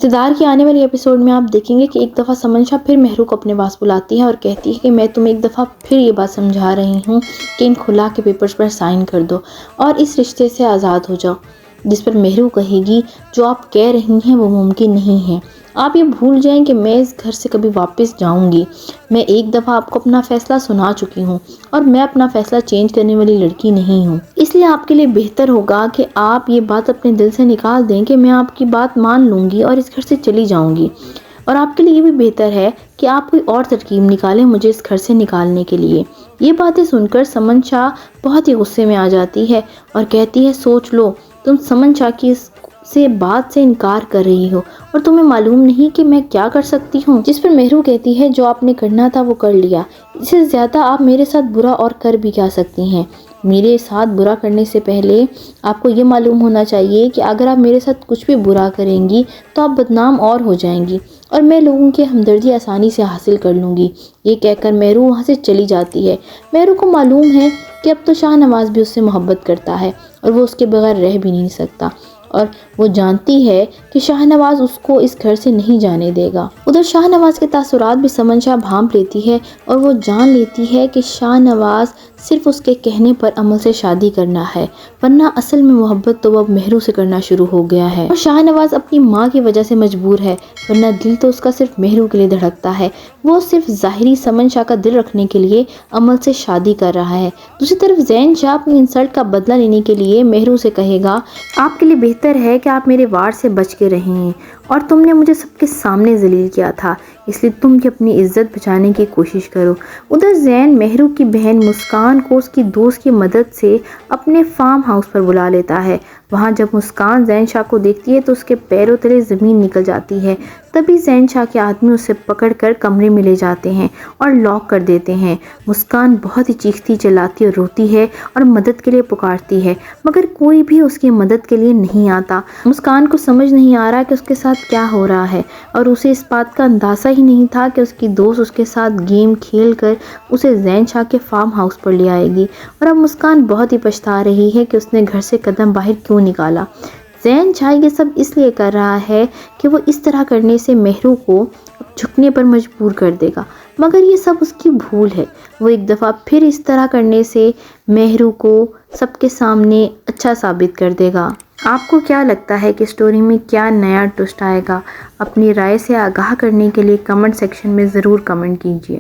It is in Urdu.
اقتدار کی آنے والی ایپیسوڈ میں آپ دیکھیں گے کہ ایک دفعہ سمن شاہ پھر مہرو کو اپنے پاس بلاتی ہے اور کہتی ہے کہ میں تمہیں ایک دفعہ پھر یہ بات سمجھا رہی ہوں کہ ان خلا کے پیپرز پر سائن کر دو اور اس رشتے سے آزاد ہو جاؤ، جس پر مہرو کہے گی جو آپ کہہ رہی ہیں وہ ممکن نہیں ہے، آپ یہ بھول جائیں کہ میں اس گھر سے کبھی واپس جاؤں گی، میں ایک دفعہ آپ کو اپنا فیصلہ سنا چکی ہوں اور میں اپنا فیصلہ چینج کرنے والی لڑکی نہیں ہوں، اس لیے آپ کے لیے بہتر ہوگا کہ آپ یہ بات اپنے دل سے نکال دیں کہ میں آپ کی بات مان لوں گی اور اس گھر سے چلی جاؤں گی، اور آپ کے لیے یہ بھی بہتر ہے کہ آپ کوئی اور ترکیب نکالیں مجھے اس گھر سے نکالنے کے لیے۔ یہ باتیں سن کر سمن شاہ بہت ہی غصے میں آ جاتی ہے اور کہتی ہے سوچ لو، تم سمن شاہ کی سے بات سے انکار کر رہی ہو اور تمہیں معلوم نہیں کہ میں کیا کر سکتی ہوں، جس پر مہرو کہتی ہے جو آپ نے کرنا تھا وہ کر لیا، اس سے زیادہ آپ میرے ساتھ برا اور کر بھی کیا سکتی ہیں، میرے ساتھ برا کرنے سے پہلے آپ کو یہ معلوم ہونا چاہیے کہ اگر آپ میرے ساتھ کچھ بھی برا کریں گی تو آپ بدنام اور ہو جائیں گی اور میں لوگوں کی ہمدردی آسانی سے حاصل کر لوں گی۔ یہ کہہ کر مہرو وہاں سے چلی جاتی ہے۔ مہرو کو معلوم ہے کہ اب تو شاہ نواز بھی اس سے محبت کرتا ہے اور وہ اس کے بغیر رہ بھی نہیں سکتا، اور وہ جانتی ہے کہ شاہ نواز اس کو اس گھر سے نہیں جانے دے گا۔ ادھر شاہ نواز کے تاثرات بھی سمن شاہ بھانپ لیتی ہے اور وہ جان لیتی ہے کہ شاہ نواز صرف اس کے کہنے پر عمل سے شادی کرنا ہے، ورنہ اصل میں محبت تو وہ اب مہرو سے کرنا شروع ہو گیا ہے، اور شاہ نواز اپنی ماں کی وجہ سے مجبور ہے، ورنہ دل تو اس کا صرف مہرو کے لیے دھڑکتا ہے، وہ صرف ظاہری سمن شاہ کا دل رکھنے کے لیے عمل سے شادی کر رہا ہے۔ دوسری طرف زین شاہ اپنی انسلٹ کا بدلہ لینے کے لیے مہرو سے کہے گا آپ کے لیے بہتر ہے کہ آپ میرے وار سے بچ کے رہیں، اور تم نے مجھے سب کے سامنے ذلیل کیا تھا، اس لیے تم بھی اپنی عزت بچانے کی کوشش کرو۔ ادھر زین مہرو کی بہن مسکان کو اس کی دوست کی مدد سے اپنے فارم ہاؤس پر بلا لیتا ہے۔ وہاں جب مسکان زین شاہ کو دیکھتی ہے تو اس کے پیروں تلے زمین نکل جاتی ہے، تبھی زین شاہ کے آدمی اسے پکڑ کر کمرے میں لے جاتے ہیں اور لاک کر دیتے ہیں۔ مسکان بہت ہی چیختی چلاتی اور روتی ہے اور مدد کے لیے پکارتی ہے، مگر کوئی بھی اس کی مدد کے لیے نہیں آتا۔ مسکان کو سمجھ نہیں آ رہا کہ اس کے ساتھ کیا ہو رہا ہے، اور اسے اس بات کا اندازہ ہی نہیں تھا کہ اس کی دوست اس کے ساتھ گیم کھیل کر اسے زین شاہ کے فارم ہاؤس پر لے آئے گی، اور اب مسکان بہت ہی پچھتا رہی ہے کہ اس نے گھر سے قدم باہر کیوں نکالا۔ زین شاہ یہ سب اس لیے کر رہا ہے کہ وہ اس طرح کرنے سے مہرو کو جھکنے پر مجبور کر دے گا، مگر یہ سب اس کی بھول ہے، وہ ایک دفعہ پھر اس طرح کرنے سے مہرو کو سب کے سامنے اچھا ثابت کر دے گا۔ آپ کو کیا لگتا ہے کہ اسٹوری میں کیا نیا ٹوسٹ آئے گا؟ اپنی رائے سے آگاہ کرنے کے لیے کمنٹ سیکشن میں ضرور کمنٹ کیجیے۔